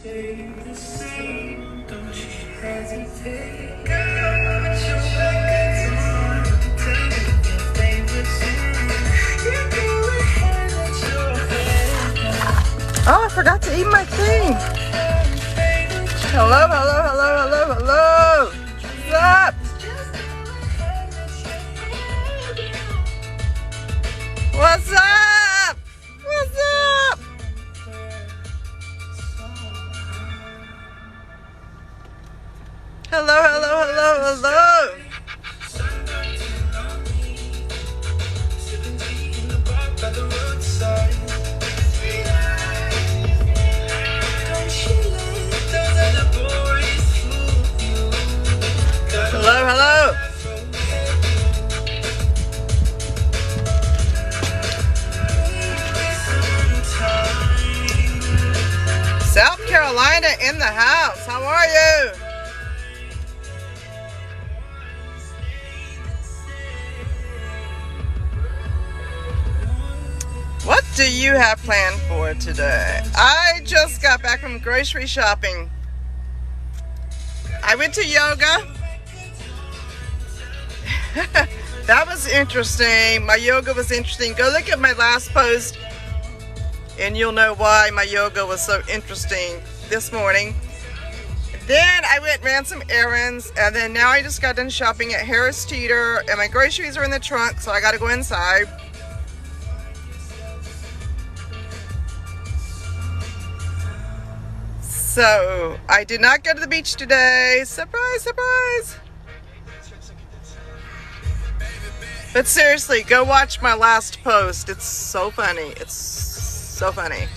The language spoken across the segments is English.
Oh, I forgot to eat my thing. Hello, hello, hello, hello, hello. What's up? What's up? What's up? Hello, hello, hello, hello. Hello, hello. South Carolina in the house. How are you? What do you have planned for today? I just got back from grocery shopping. I went to yoga. That was interesting. My yoga was interesting. Go look at my last post and you'll know why my yoga was so interesting this morning. Then I went and ran some errands, and then now I just got done shopping at Harris Teeter, and my groceries are in the trunk, so I gotta go inside. So I did not go to the beach today. Surprise, surprise. But seriously, go watch my last post. It's so funny. It's so funny.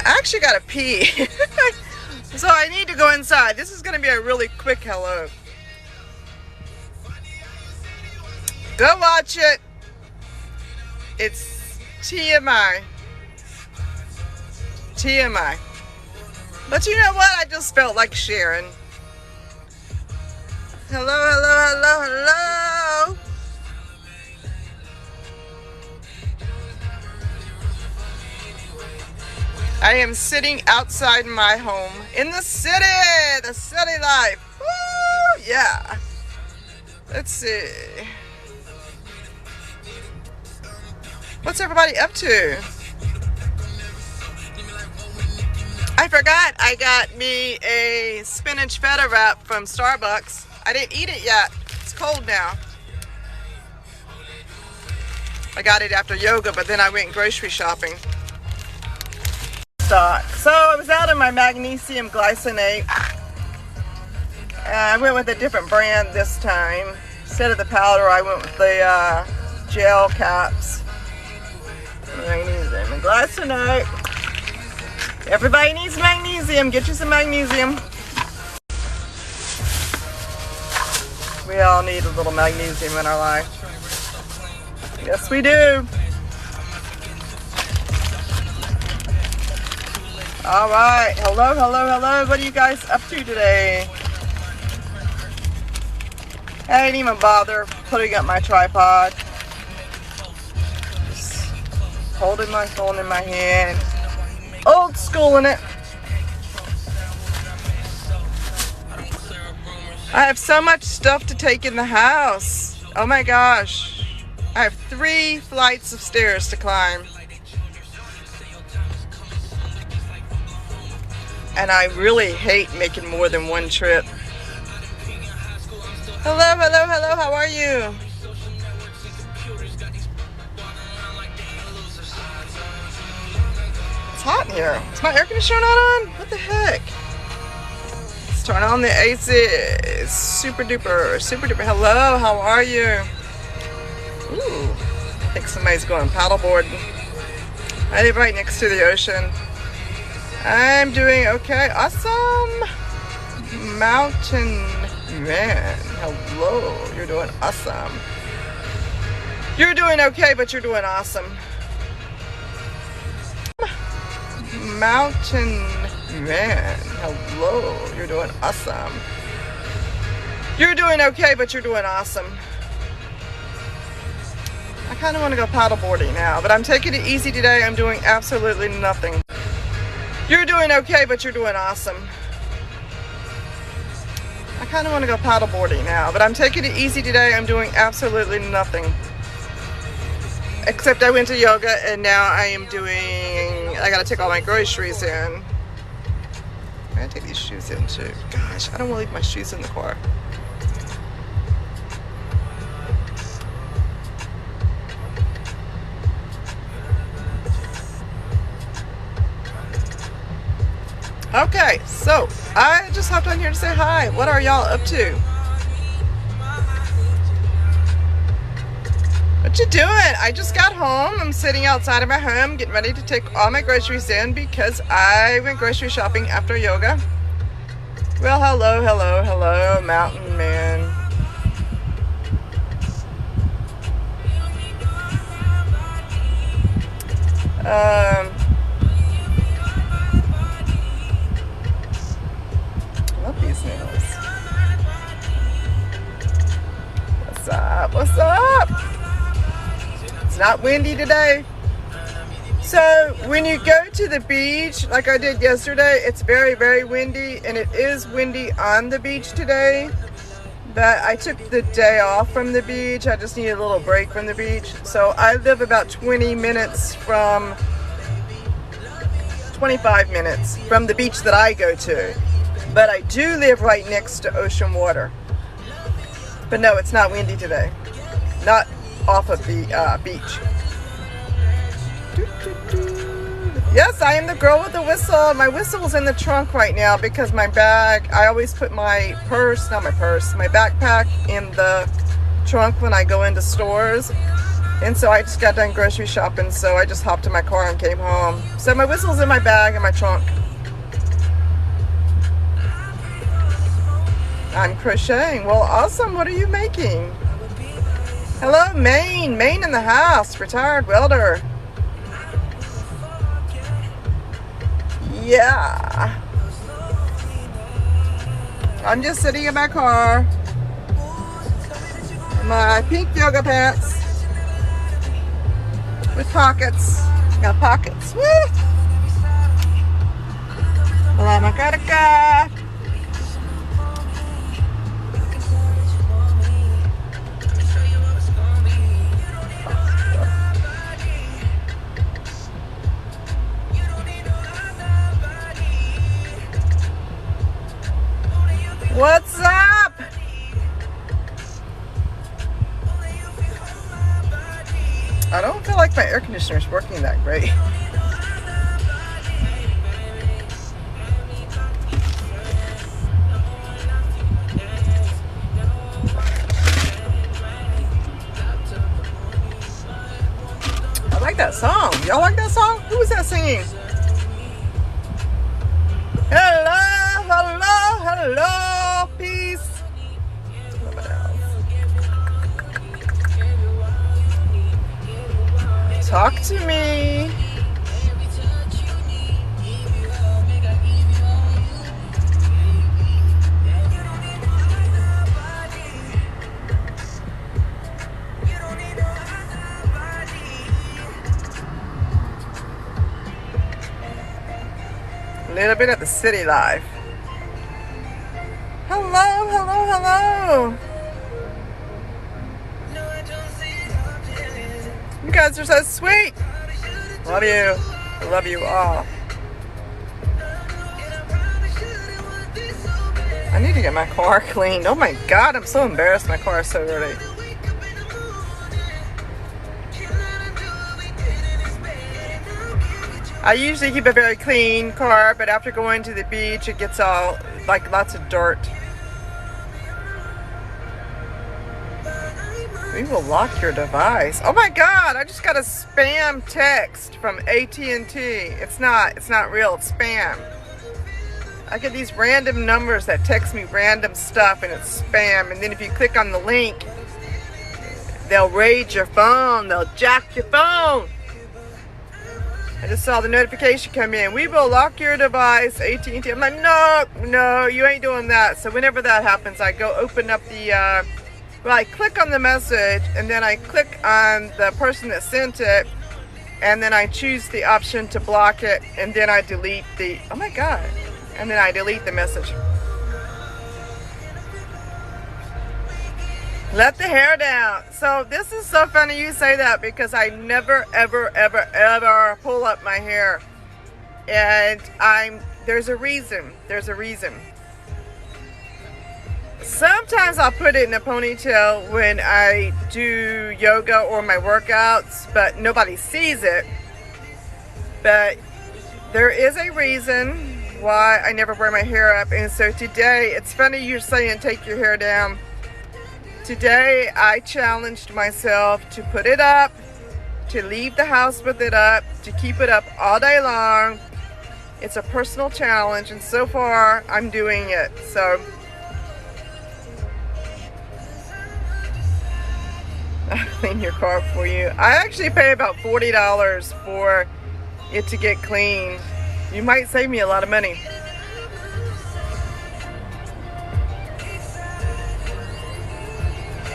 I actually gotta pee. So I need to go inside. This is gonna be a really quick hello. Go watch it. It's TMI. TMI. But you know what? I just felt like sharing. Hello, hello, hello, hello. I am sitting outside my home in the city life. Woo, yeah. Let's see. What's everybody up to? I forgot I got me a spinach feta wrap from Starbucks. I didn't eat it yet. It's cold now. I got it after yoga, but then I went grocery shopping. So I was out of my magnesium glycinate. I went with a different brand this time. Instead of the powder, I went with the gel caps. Magnesium and glycinate. Everybody needs magnesium. Get you some magnesium. We all need a little magnesium in our life. Yes, we do. All right. Hello, hello, hello. What are you guys up to today? I didn't even bother putting up my tripod. Just holding my phone in my hand. Old school in it. I have so much stuff to take in the house. Oh my gosh. I have 3 flights of stairs to climb. And I really hate making more than one trip. Hello, hello, hello. How are you? It's hot in here. Is my air conditioner not on? What the heck? Let's turn on the AC. It's super duper, super duper. Hello, how are you? Ooh, I think somebody's going paddleboarding. I live right next to the ocean. I'm doing okay. Awesome. Mountain man. Hello. You're doing awesome. You're doing okay, but you're doing awesome. Mountain man. Hello. You're doing awesome. You're doing okay, but you're doing awesome. I kind of want to go paddleboarding now, but I'm taking it easy today. I'm doing absolutely nothing. You're doing okay, but you're doing awesome. I kind of want to go paddleboarding now, but I'm taking it easy today. I'm doing absolutely nothing. Except I went to yoga and now I gotta take all my groceries in. I gotta take these shoes in too. Gosh, I don't want to leave my shoes in the car. Okay, so I just hopped on here to say hi. What are y'all up to? What you doing? I just got home. I'm sitting outside of my home getting ready to take all my groceries in because I went grocery shopping after yoga. Well, hello, hello, hello, mountain man. Love these nails. What's up? What's up? It's not windy today. So when you go to the beach, like I did yesterday, it's very, very windy, and it is windy on the beach today. But I took the day off from the beach. I just needed a little break from the beach. So I live about 25 minutes from the beach that I go to. But I do live right next to ocean water. But no, it's not windy today. Not off of the beach. Yes, I am the girl with the whistle. My whistle is in the trunk right now because my bag, I always put my backpack in the trunk when I go into stores. And so I just got done grocery shopping, so I just hopped in my car and came home. So my whistle's in my bag and my trunk. I'm crocheting. Well, awesome. What are you making? Hello, Maine. Maine in the house. Retired welder. Yeah. I'm just sitting in my car. My pink yoga pants. With pockets. Got pockets. Woo! Lama karaka. What's up? I don't feel like my air conditioner is working that great. I like that song. Y'all like that song? Who was that singing? Hello, hello, hello, peace. What else? Talk to me. A little bit of the city life. Hello, hello, hello. You guys are so sweet. Love you. I love you all. I need to get my car cleaned. Oh my God, I'm so embarrassed my car is so dirty. I usually keep a very clean car, but after going to the beach, it gets all, like, lots of dirt. We will lock your device. Oh my God, I just got a spam text from AT&T. It's not real, it's spam. I get these random numbers that text me random stuff and it's spam. And then if you click on the link, they'll raid your phone, they'll jack your phone. I just saw the notification come in. We will lock your device, AT&T. I'm like, no, you ain't doing that. So whenever that happens, I go open up the Well, I click on the message and then I click on the person that sent it, and then I choose the option to block it, and then I delete the, oh my God, and then I delete the message. Let the hair down. So this is so funny you say that, because I never, ever, ever, ever pull up my hair. And there's a reason. There's a reason. Sometimes I'll put it in a ponytail when I do yoga or my workouts, but nobody sees it. But there is a reason why I never wear my hair up. And so today, it's funny you're saying take your hair down. Today I challenged myself to put it up, to leave the house with it up, to keep it up all day long. It's a personal challenge, and so far I'm doing it. So I'll clean your car for you. I actually pay about $40 for it to get cleaned. You might save me a lot of money.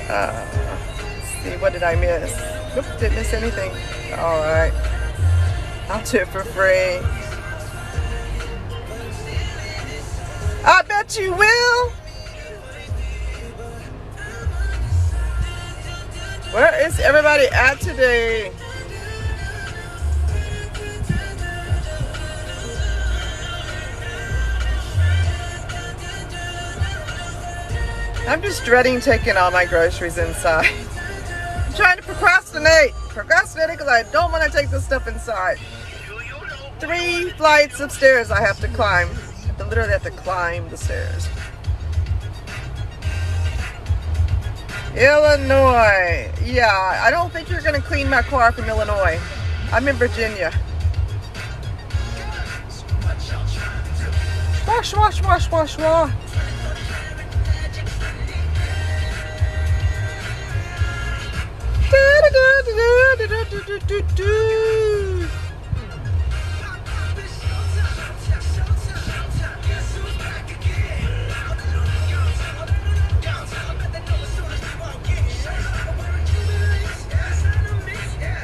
Let's see, what did I miss? Oop, didn't miss anything. Alright. I'll do it for free. I bet you will. Where is everybody at today? I'm just dreading taking all my groceries inside. I'm trying to procrastinate because I don't want to take this stuff inside. 3 flights of stairs I have to climb. I literally have to climb the stairs. Illinois. Yeah, I don't think you're going to clean my car from Illinois. I'm in Virginia. Wash, wash, wash, wash, wash.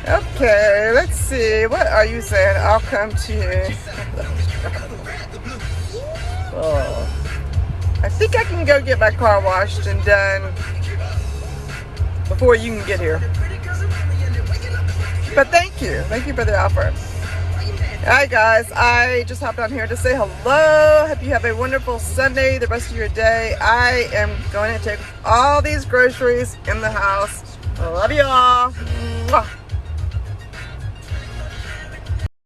Okay, let's see. What are you saying? I'll come to you. Oh, I think I can go get my car washed and done before you can get here. But thank you. Thank you for the offer. Alright guys, I just hopped on here to say hello. Hope you have a wonderful Sunday, the rest of your day. I am going to take all these groceries in the house. I love you all. Mwah.